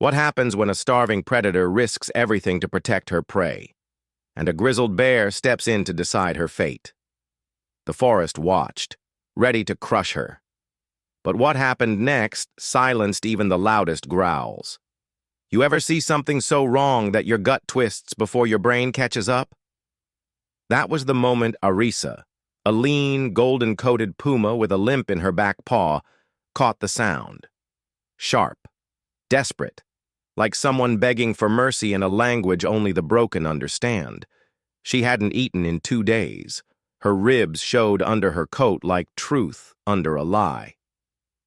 What happens when a starving predator risks everything to protect her prey, and a grizzled bear steps in to decide her fate? The forest watched, ready to crush her. But what happened next silenced even the loudest growls. You ever see something so wrong that your gut twists before your brain catches up? That was the moment Arisa, a lean, golden-coated puma with a limp in her back paw, caught the sound. Sharp, desperate, like someone begging for mercy in a language only the broken understand. She hadn't eaten in 2 days. Her ribs showed under her coat like truth under a lie.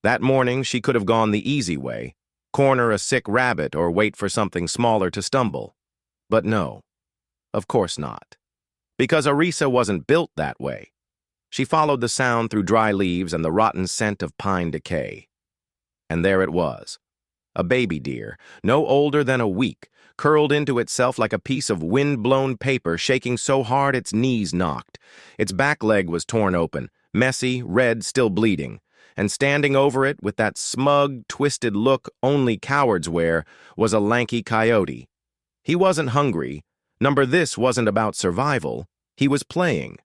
That morning, she could have gone the easy way, corner a sick rabbit or wait for something smaller to stumble. But no, of course not. Because Arisa wasn't built that way. She followed the sound through dry leaves and the rotten scent of pine decay. And there it was, a baby deer, no older than a week, curled into itself like a piece of wind-blown paper, shaking so hard its knees knocked. Its back leg was torn open, messy, red, still bleeding. And standing over it with that smug, twisted look only cowards wear was a lanky coyote. He wasn't hungry. This wasn't about survival. He was playing,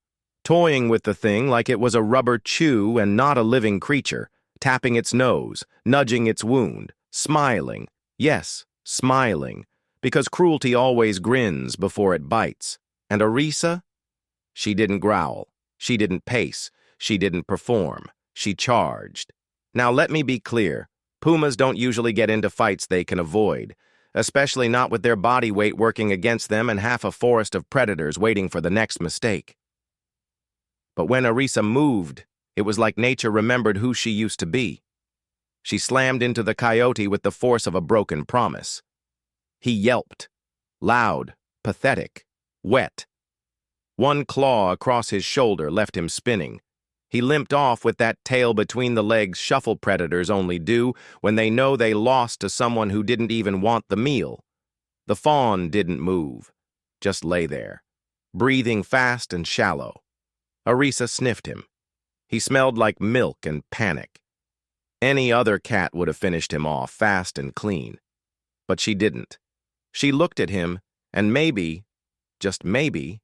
toying with the thing like it was a rubber chew and not a living creature, tapping its nose, nudging its wound, smiling. Yes, smiling, because cruelty always grins before it bites. And Arisa? She didn't growl. She didn't pace. She didn't perform. She charged. Now let me be clear. Pumas don't usually get into fights they can avoid, especially not with their body weight working against them and half a forest of predators waiting for the next mistake. But when Arisa moved, it was like nature remembered who she used to be. She slammed into the coyote with the force of a broken promise. He yelped, loud, pathetic, wet. One claw across his shoulder left him spinning. He limped off with that tail between the legs shuffle predators only do when they know they lost to someone who didn't even want the meal. The fawn didn't move, just lay there, breathing fast and shallow. Arisa sniffed him. He smelled like milk and panic. Any other cat would have finished him off fast and clean. But she didn't. She looked at him, and maybe, just maybe,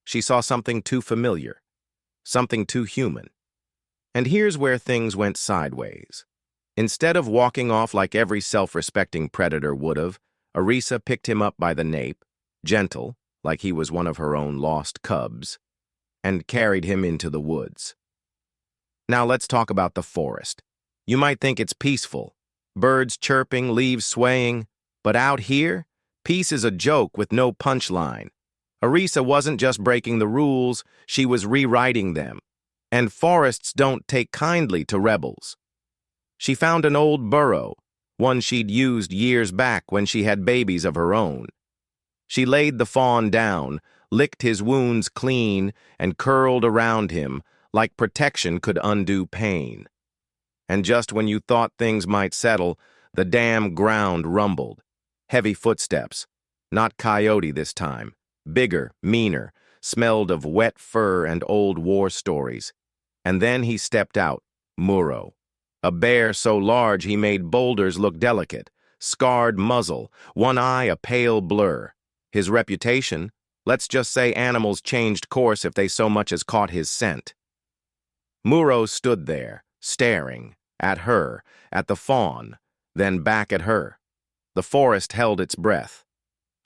she saw something too familiar. Something too human. And here's where things went sideways. Instead of walking off like every self-respecting predator would have, Arisa picked him up by the nape, gentle, like he was one of her own lost cubs, and carried him into the woods. Now let's talk about the forest. You might think it's peaceful, birds chirping, leaves swaying, but out here, peace is a joke with no punchline. Arisa wasn't just breaking the rules, she was rewriting them. And forests don't take kindly to rebels. She found an old burrow, one she'd used years back when she had babies of her own. She laid the fawn down, licked his wounds clean, and curled around him like protection could undo pain. And just when you thought things might settle, the damn ground rumbled. Heavy footsteps, not coyote this time. Bigger, meaner, smelled of wet fur and old war stories. And then he stepped out, Muro. A bear so large he made boulders look delicate, scarred muzzle, one eye a pale blur. His reputation, let's just say animals changed course if they so much as caught his scent. Muro stood there, staring, at her, at the fawn, then back at her. The forest held its breath.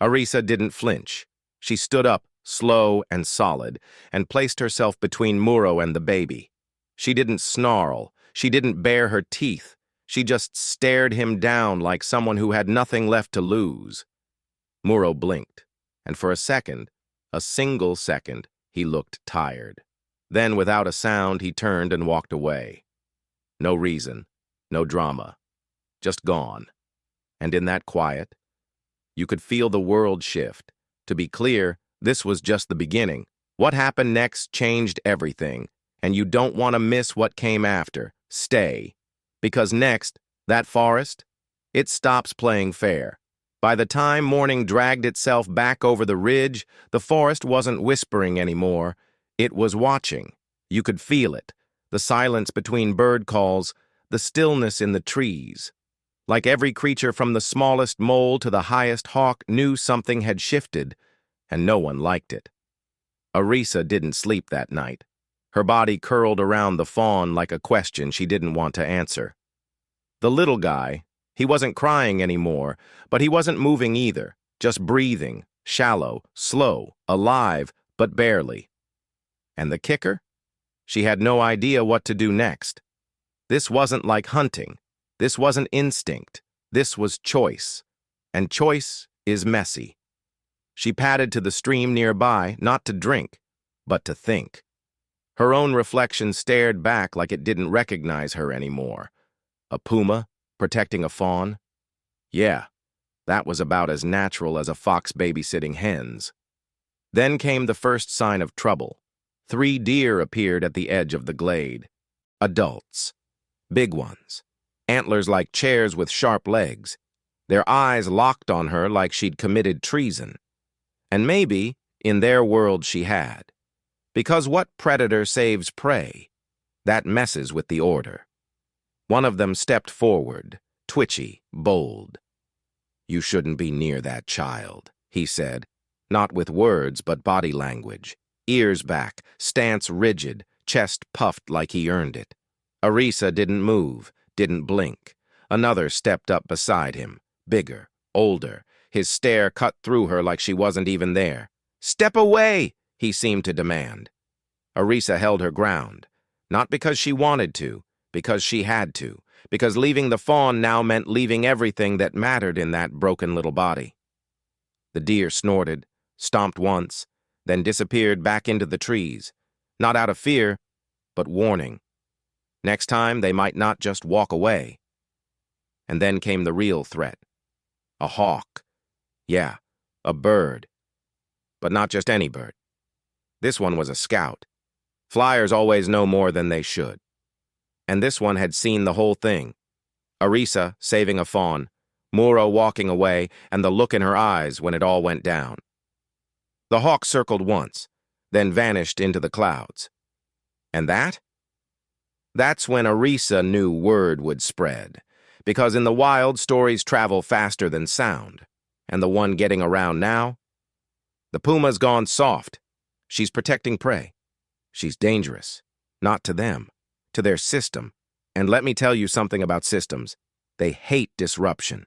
Arisa didn't flinch. She stood up, slow and solid, and placed herself between Muro and the baby. She didn't snarl. She didn't bare her teeth. She just stared him down like someone who had nothing left to lose. Muro blinked, and for a single second, he looked tired. Then, without a sound, he turned and walked away. No reason, no drama, just gone. And in that quiet, you could feel the world shift. To be clear, this was just the beginning. What happened next changed everything, and you don't want to miss what came after. Stay. Because next, that forest, it stops playing fair. By the time morning dragged itself back over the ridge, the forest wasn't whispering anymore. It was watching. You could feel it. The silence between bird calls, the stillness in the trees. Like every creature from the smallest mole to the highest hawk knew something had shifted, and no one liked it. Arisa didn't sleep that night. Her body curled around the fawn like a question she didn't want to answer. The little guy, he wasn't crying anymore, but he wasn't moving either, just breathing, shallow, slow, alive, but barely. And the kicker? She had no idea what to do next. This wasn't like hunting. This wasn't instinct. This was choice. And choice is messy. She padded to the stream nearby, not to drink, but to think. Her own reflection stared back like it didn't recognize her anymore. A puma protecting a fawn? Yeah, that was about as natural as a fox babysitting hens. Then came the first sign of trouble. 3 deer appeared at the edge of the glade. Adults. Big ones. Antlers like chairs with sharp legs. Their eyes locked on her like she'd committed treason. And maybe, in their world, she had. Because what predator saves prey? That messes with the order. One of them stepped forward, twitchy, bold. "You shouldn't be near that child," he said, not with words but body language. Ears back, stance rigid, chest puffed like he earned it. Arisa didn't move, didn't blink. Another stepped up beside him, bigger, older. His stare cut through her like she wasn't even there. "Step away!" he seemed to demand. Arisa held her ground, not because she wanted to, because she had to, because leaving the fawn now meant leaving everything that mattered in that broken little body. The deer snorted, stomped once, then disappeared back into the trees, not out of fear, but warning. Next time, they might not just walk away. And then came the real threat. A hawk. Yeah, a bird. But not just any bird. This one was a scout. Flyers always know more than they should. And this one had seen the whole thing. Arisa saving a fawn, Muro walking away, and the look in her eyes when it all went down. The hawk circled once, then vanished into the clouds. And that? That's when Arisa knew word would spread, because in the wild, stories travel faster than sound. And the one getting around now? The puma's gone soft. She's protecting prey. She's dangerous. Not to them, to their system. And let me tell you something about systems. They hate disruption.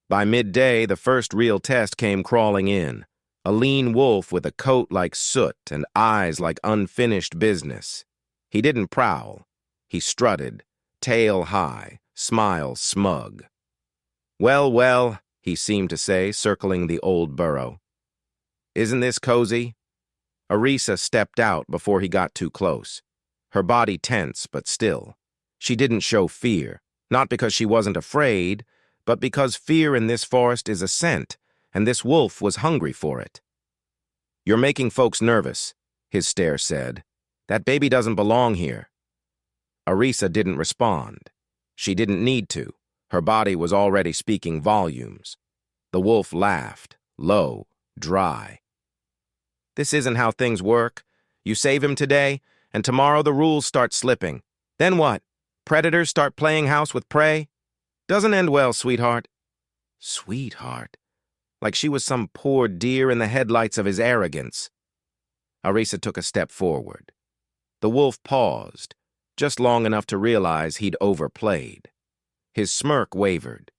By midday, the first real test came crawling in. A lean wolf with a coat like soot and eyes like unfinished business. He didn't prowl. He strutted, tail high, smile smug. "Well, well," he seemed to say, circling the old burrow. "Isn't this cozy?" Arisa stepped out before he got too close. Her body tense, but still. She didn't show fear, not because she wasn't afraid, but because fear in this forest is a scent, and this wolf was hungry for it. "You're making folks nervous," his stare said. "That baby doesn't belong here." Arisa didn't respond. She didn't need to. Her body was already speaking volumes. The wolf laughed, low, dry. "This isn't how things work. You save him today, and tomorrow the rules start slipping. Then what? Predators start playing house with prey? Doesn't end well, sweetheart." Sweetheart? Like she was some poor deer in the headlights of his arrogance. Arisa took a step forward. The wolf paused, just long enough to realize he'd overplayed. His smirk wavered.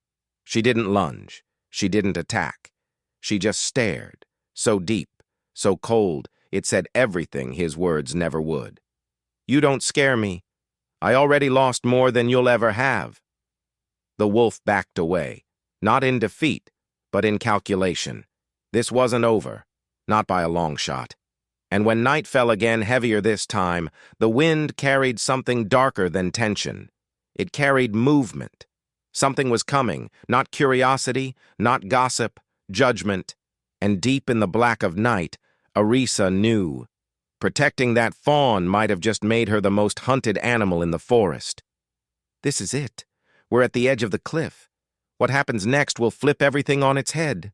She didn't lunge. She didn't attack. She just stared, so deep, so cold, it said everything his words never would. "You don't scare me. I already lost more than you'll ever have." The wolf backed away, not in defeat, but in calculation. This wasn't over, not by a long shot. And when night fell again, heavier this time, the wind carried something darker than tension. It carried movement. Something was coming, not curiosity, not gossip, judgment. And deep in the black of night, Arisa knew. Protecting that fawn might have just made her the most hunted animal in the forest. This is it. We're at the edge of the cliff. What happens next will flip everything on its head.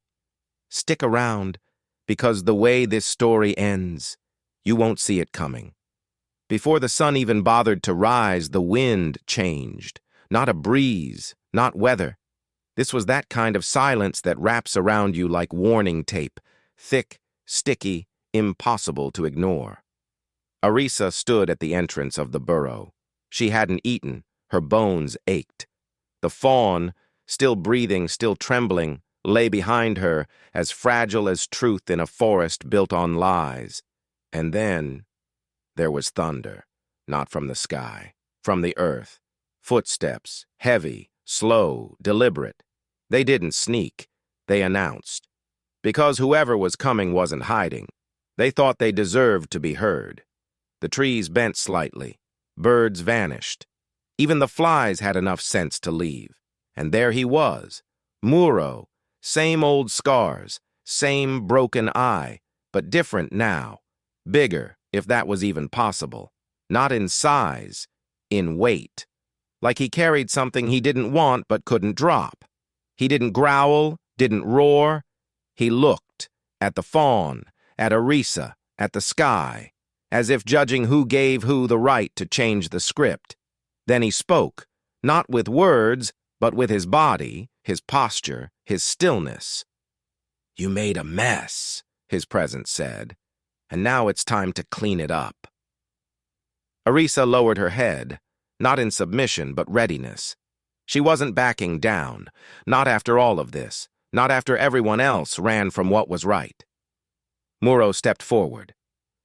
Stick around, because the way this story ends, you won't see it coming. Before the sun even bothered to rise, the wind changed. Not a breeze, not weather, This was that kind of silence that wraps around you like warning tape, thick, sticky, impossible to ignore. Arisa stood at the entrance of the burrow. She hadn't eaten. Her bones ached. The fawn, still breathing, still trembling, lay behind her, as fragile as truth in a forest built on lies. And then there was thunder, not from the sky, from the earth. Footsteps, heavy, slow, deliberate. They didn't sneak. They announced. Because whoever was coming wasn't hiding. They thought they deserved to be heard. The trees bent slightly. Birds vanished. Even the flies had enough sense to leave. And there he was, Muro, same old scars, same broken eye, but different now. Bigger, if that was even possible. Not in size, in weight. Like he carried something he didn't want but couldn't drop. He didn't growl, didn't roar. He looked at the fawn, at Arisa, at the sky, as if judging who gave who the right to change the script. Then he spoke, not with words, but with his body, his posture, his stillness. "You made a mess," his presence said, "and now it's time to clean it up." Arisa lowered her head, not in submission but readiness. She wasn't backing down, not after all of this, not after everyone else ran from what was right. Muro stepped forward.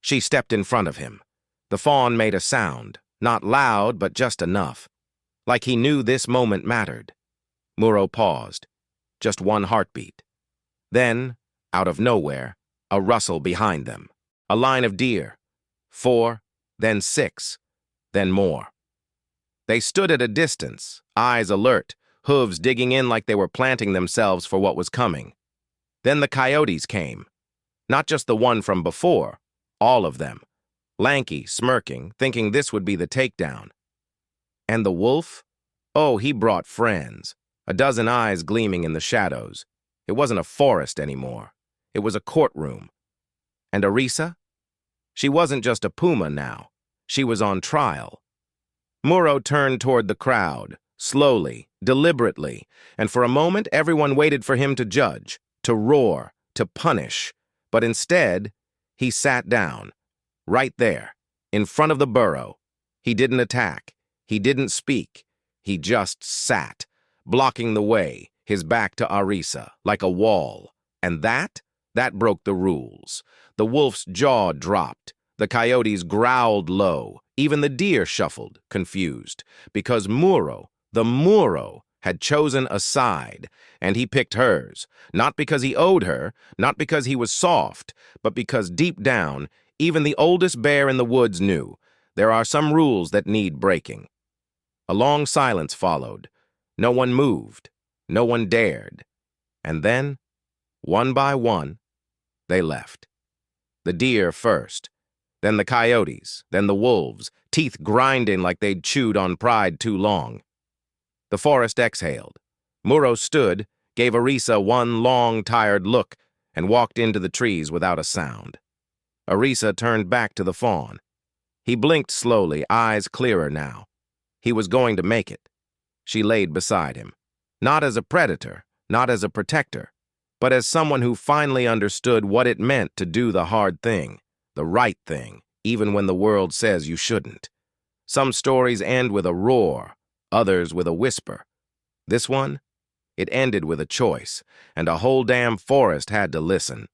She stepped in front of him. The fawn made a sound, not loud but just enough, like he knew this moment mattered. Muro paused, just one heartbeat. Then, out of nowhere, a rustle behind them. A line of deer. 4, then 6, then more. They stood at a distance, eyes alert, hooves digging in like they were planting themselves for what was coming. Then the coyotes came. Not just the one from before, all of them. Lanky, smirking, thinking this would be the takedown. And the wolf? Oh, he brought friends. A dozen eyes gleaming in the shadows. It wasn't a forest anymore. It was a courtroom. And Arisa? She wasn't just a Puma now. She was on trial. Muro turned toward the crowd, slowly, deliberately, and for a moment everyone waited for him to judge, to roar, to punish. But instead, he sat down, right there, in front of the burrow. He didn't attack. He didn't speak. He just sat, blocking the way, his back to Arisa, like a wall. And that broke the rules. The wolf's jaw dropped. The coyotes growled low. Even the deer shuffled, confused, because Muro, the Muro, had chosen a side, and he picked hers, not because he owed her, not because he was soft, but because deep down, even the oldest bear in the woods knew there are some rules that need breaking. A long silence followed. No one moved. No one dared. And then, one by one, they left. The deer first, then the coyotes, then the wolves, teeth grinding like they'd chewed on pride too long. The forest exhaled. Muro stood, gave Arisa one long, tired look, and walked into the trees without a sound. Arisa turned back to the fawn. He blinked slowly, eyes clearer now. He was going to make it. She laid beside him. Not as a predator, not as a protector, but as someone who finally understood what it meant to do the hard thing, the right thing, even when the world says you shouldn't. Some stories end with a roar, others with a whisper. This one? It ended with a choice, and a whole damn forest had to listen.